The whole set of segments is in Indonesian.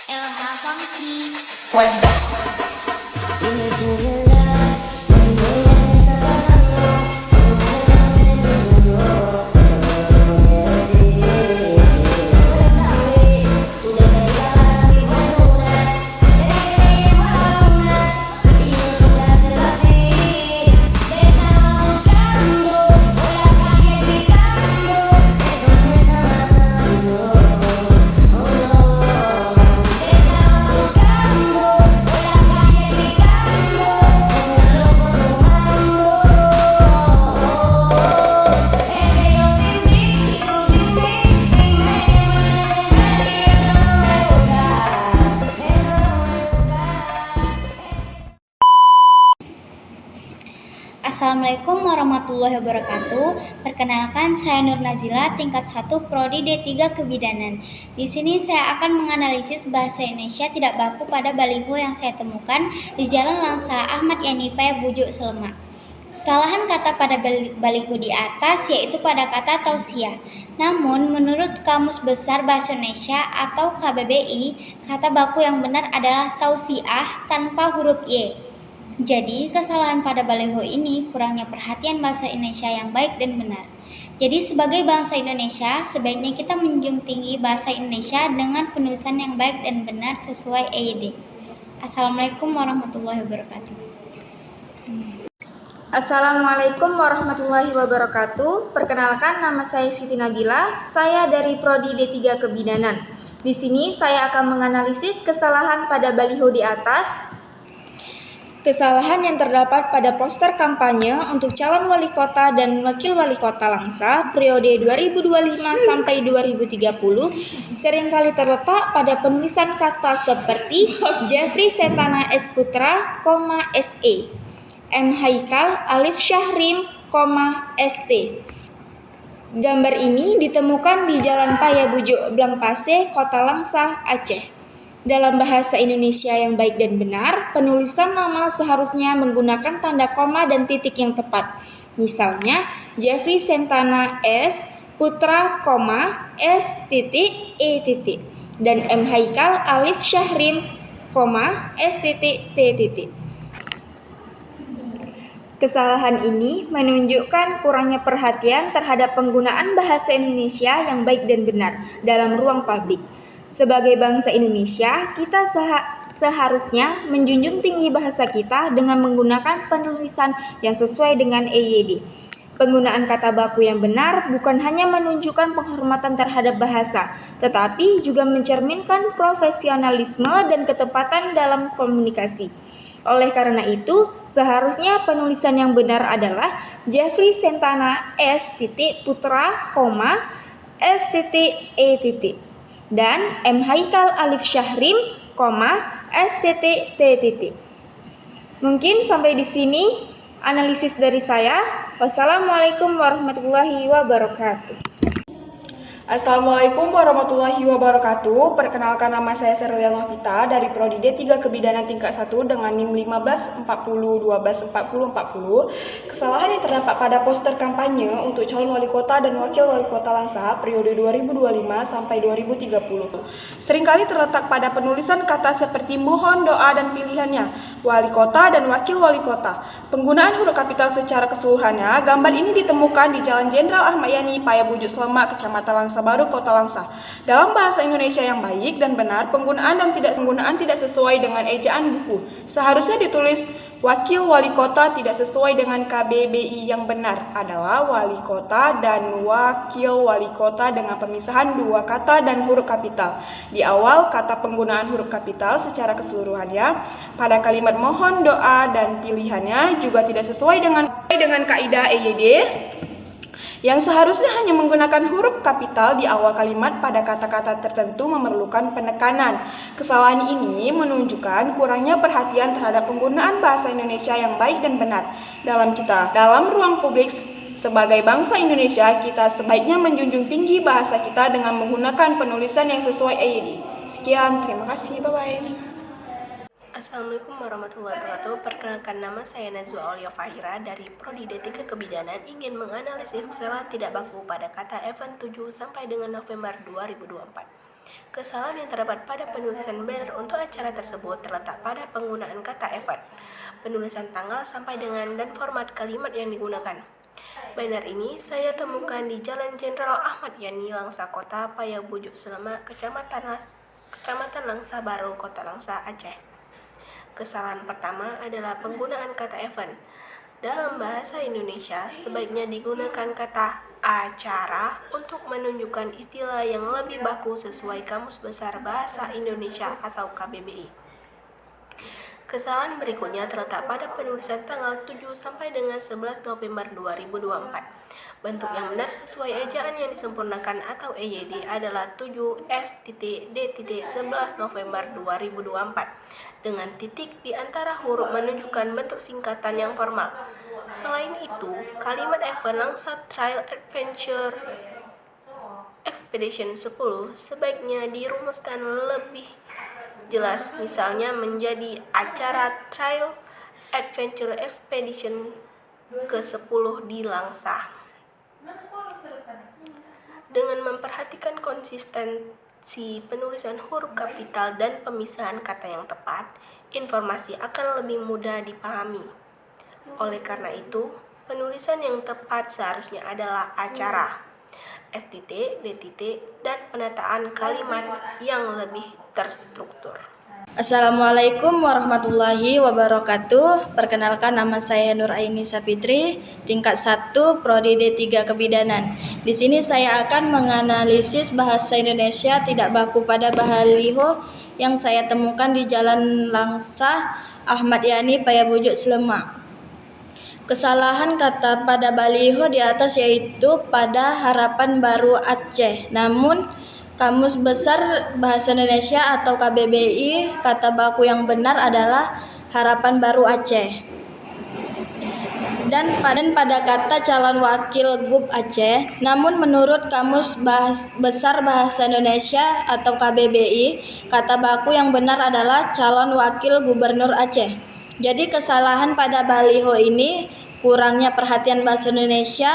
Elha Funky. Slam dunk. Assalamualaikum warahmatullahi wabarakatuh. Perkenalkan, saya Nur Nazila, tingkat 1 Prodi D3 Kebidanan. Di sini saya akan menganalisis bahasa Indonesia tidak baku pada baliho yang saya temukan di Jalan Langsa Ahmad Yani Paya Bujuk Slemak. Kesalahan kata pada baliho di atas yaitu pada kata tausiah. Namun, menurut Kamus Besar Bahasa Indonesia atau KBBI, kata baku yang benar adalah tausiah tanpa huruf Y. Jadi, kesalahan pada baliho ini kurangnya perhatian bahasa Indonesia yang baik dan benar. Jadi, sebagai bangsa Indonesia, sebaiknya kita menjunjung tinggi bahasa Indonesia dengan penulisan yang baik dan benar sesuai EYD. Assalamualaikum warahmatullahi wabarakatuh. Assalamualaikum warahmatullahi wabarakatuh. Perkenalkan, nama saya Siti Nabila. Saya dari Prodi D3 Kebidanan. Di sini saya akan menganalisis kesalahan pada baliho di atas. Kesalahan yang terdapat pada poster kampanye untuk calon wali kota dan wakil wali kota Langsa periode 2025 sampai 2030 seringkali terletak pada penulisan kata seperti Jeffrey Sentana S. Putra, SE, M. Haikal Alif Syahrim, ST. Gambar ini ditemukan di Jalan Paya Bujuk Blangpase, Kota Langsa, Aceh. Dalam bahasa Indonesia yang baik dan benar, penulisan nama seharusnya menggunakan tanda koma dan titik yang tepat. Misalnya, Jeffrey Sentana S. Putra, S. E. dan M. Haikal Alif Syahrim, S. T. Kesalahan ini menunjukkan kurangnya perhatian terhadap penggunaan bahasa Indonesia yang baik dan benar dalam ruang publik. Sebagai bangsa Indonesia, kita seharusnya menjunjung tinggi bahasa kita dengan menggunakan penulisan yang sesuai dengan EYD. Penggunaan kata baku yang benar bukan hanya menunjukkan penghormatan terhadap bahasa, tetapi juga mencerminkan profesionalisme dan ketepatan dalam komunikasi. Oleh karena itu, seharusnya penulisan yang benar adalah Jeffrey Sentana S. Putra, S. E. dan M. Haikal Alif Syahrim, S. T. Mungkin sampai di sini analisis dari saya. Wassalamualaikum warahmatullahi wabarakatuh. Assalamualaikum warahmatullahi wabarakatuh. Perkenalkan, nama saya Serlia Novita dari Prodi D3 Kebidanan tingkat 1 dengan NIM 1540124040. Kesalahan yang terdapat pada poster kampanye untuk calon wali kota dan wakil wali kota Langsa periode 2025 sampai 2030 seringkali terletak pada penulisan kata seperti mohon doa dan pilihannya, wali kota dan wakil wali kota. Penggunaan huruf kapital secara keseluruhannya. Gambar ini ditemukan di Jalan Jenderal Ahmad Yani Paya Bujuk Slemak, Kecamatan Langsa Baru, Kota Langsa. Dalam bahasa Indonesia yang baik dan benar, penggunaan tidak sesuai dengan ejaan buku. Seharusnya ditulis wakil wali kota tidak sesuai dengan KBBI. Yang benar adalah wali kota dan wakil wali kota dengan pemisahan dua kata dan huruf kapital. Di awal kata penggunaan huruf kapital secara keseluruhannya. Pada kalimat mohon doa dan pilihannya juga tidak sesuai dengan kaidah EYD, yang seharusnya hanya menggunakan huruf kapital di awal kalimat pada kata-kata tertentu memerlukan penekanan. Kesalahan ini menunjukkan kurangnya perhatian terhadap penggunaan bahasa Indonesia yang baik dan benar dalam ruang publik. Sebagai bangsa Indonesia, kita sebaiknya menjunjung tinggi bahasa kita dengan menggunakan penulisan yang sesuai EYD. Sekian, terima kasih, bye-bye. Assalamualaikum warahmatullahi wabarakatuh. Perkenalkan, nama saya Nazwa Aulia Fahira dari Prodi D3 Kebidanan, ingin menganalisis kesalahan tidak baku pada kata event 7 sampai dengan November 2024. Kesalahan yang terdapat pada penulisan banner untuk acara tersebut terletak pada penggunaan kata event, penulisan tanggal sampai dengan dan format kalimat yang digunakan. Banner ini saya temukan di Jalan Jenderal Ahmad Yani, Langsa Kota, Payabujuk Slemak, Kecamatan Langsa Baru, Kota Langsa, Aceh. Kesalahan pertama adalah penggunaan kata event. Dalam bahasa Indonesia, sebaiknya digunakan kata acara untuk menunjukkan istilah yang lebih baku sesuai Kamus Besar Bahasa Indonesia atau KBBI. Kesalahan berikutnya terletak pada penulisan tanggal 7 sampai dengan 11 November 2024. Bentuk yang benar sesuai ejaan yang disempurnakan atau EYD adalah 7S.D.11 November 2024 dengan titik di antara huruf menunjukkan bentuk singkatan yang formal. Selain itu, kalimat event Langsa Trail Adventure Expedition 10 sebaiknya dirumuskan lebih jelas, misalnya menjadi acara Trail Adventure Expedition ke-10 di Langsa. Dengan memperhatikan konsistensi penulisan huruf kapital dan pemisahan kata yang tepat, informasi akan lebih mudah dipahami. Oleh karena itu, penulisan yang tepat seharusnya adalah acara, STT, DTT, dan penataan kalimat yang lebih terstruktur. Assalamualaikum warahmatullahi wabarakatuh. Perkenalkan, nama saya Nur Aini Sapitri, tingkat 1 Prodi D3 Kebidanan. Di sini saya akan menganalisis bahasa Indonesia tidak baku pada baliho yang saya temukan di Jalan Langsa Ahmad Yani, Payabujuk Slemak. Kesalahan kata pada baliho di atas yaitu pada Harapan Baru Aceh. Namun Kamus Besar Bahasa Indonesia atau KBBI, kata baku yang benar adalah Harapan Baru Aceh. Dan pada kata calon wakil GUP Aceh, namun menurut Kamus Besar Bahasa Indonesia atau KBBI, kata baku yang benar adalah calon wakil gubernur Aceh. Jadi kesalahan pada baliho ini kurangnya perhatian bahasa Indonesia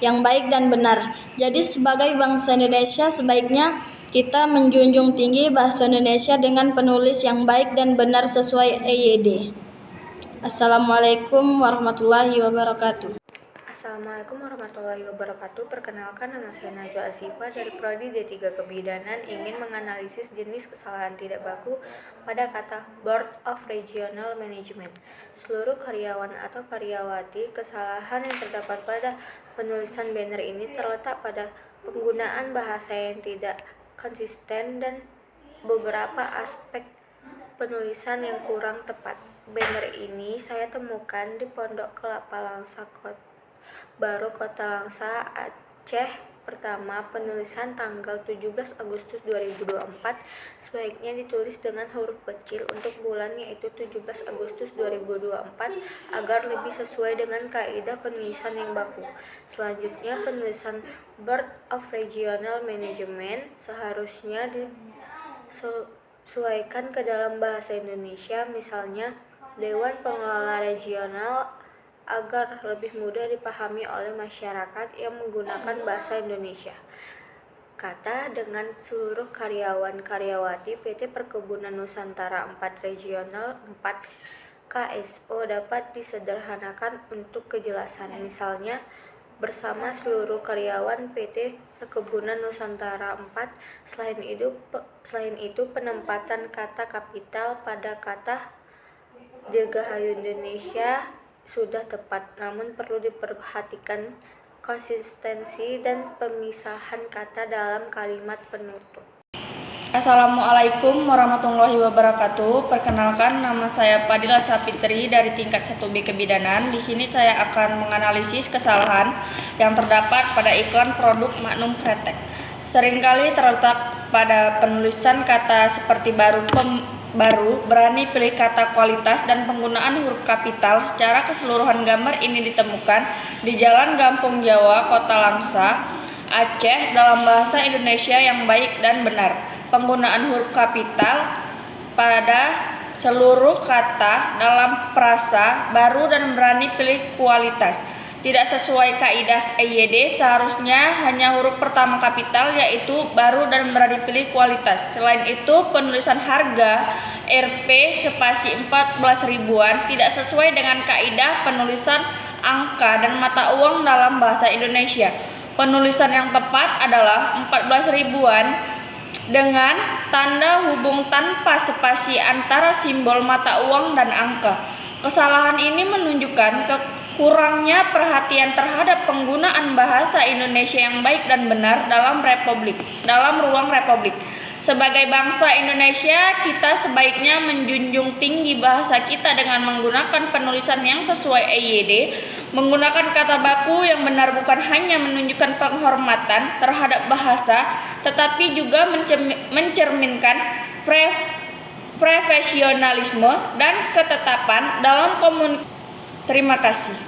yang baik dan benar. Jadi sebagai bangsa Indonesia sebaiknya kita menjunjung tinggi bahasa Indonesia dengan penulis yang baik dan benar sesuai EYD. Assalamualaikum warahmatullahi wabarakatuh. Assalamualaikum warahmatullahi wabarakatuh. Perkenalkan, nama saya Najwa Asifa dari Prodi D3 Kebidanan, ingin menganalisis jenis kesalahan tidak baku pada kata Board of Regional Management. Seluruh karyawan atau karyawati, kesalahan yang terdapat pada penulisan banner ini terletak pada penggunaan bahasa yang tidak konsisten dan beberapa aspek penulisan yang kurang tepat. Banner ini saya temukan di Pondok Kelapa Langsa Baru, Kota Langsa, Aceh. Pertama, penulisan tanggal 17 Agustus 2024 sebaiknya ditulis dengan huruf kecil untuk bulan, yaitu 17 Agustus 2024 agar lebih sesuai dengan kaidah penulisan yang baku. Selanjutnya, penulisan Board of Regional Management seharusnya disesuaikan ke dalam bahasa Indonesia, misalnya Dewan Pengelola Regional, agar lebih mudah dipahami oleh masyarakat yang menggunakan bahasa Indonesia. Kata dengan seluruh karyawan-karyawati PT Perkebunan Nusantara 4 Regional 4 KSO dapat disederhanakan untuk kejelasan, misalnya bersama seluruh karyawan PT Perkebunan Nusantara 4. Selain itu penempatan kata kapital pada kata Dirgahayu Indonesia sudah tepat, namun perlu diperhatikan konsistensi dan pemisahan kata dalam kalimat penutup. Assalamualaikum warahmatullahi wabarakatuh. Perkenalkan, nama saya Fadila Sapitri dari tingkat 1B Kebidanan. Di sini saya akan menganalisis kesalahan yang terdapat pada iklan produk Magnum Kretek. Seringkali terletak pada penulisan kata seperti baru, berani pilih kata kualitas, dan penggunaan huruf kapital. Secara keseluruhan gambar ini ditemukan di Jalan Gampung Jawa, Kota Langsa, Aceh, dalam bahasa Indonesia yang baik dan benar. Penggunaan huruf kapital pada seluruh kata dalam frasa baru dan berani pilih kualitas. tidak sesuai kaidah EYD, seharusnya hanya huruf pertama kapital, yaitu baru dan berada dipilih kualitas. Selain itu, penulisan harga Rp spasi 14 ribuan tidak sesuai dengan kaidah penulisan angka dan mata uang dalam bahasa Indonesia. Penulisan yang tepat adalah 14 ribuan dengan tanda hubung tanpa spasi antara simbol mata uang dan angka. Kesalahan ini menunjukkan kurangnya perhatian terhadap penggunaan bahasa Indonesia yang baik dan benar dalam ruang republik. Sebagai bangsa Indonesia, kita sebaiknya menjunjung tinggi bahasa kita dengan menggunakan penulisan yang sesuai EYD, menggunakan kata baku yang benar bukan hanya menunjukkan penghormatan terhadap bahasa, tetapi juga mencerminkan profesionalisme dan ketetapan dalam komunikasi. Terima kasih.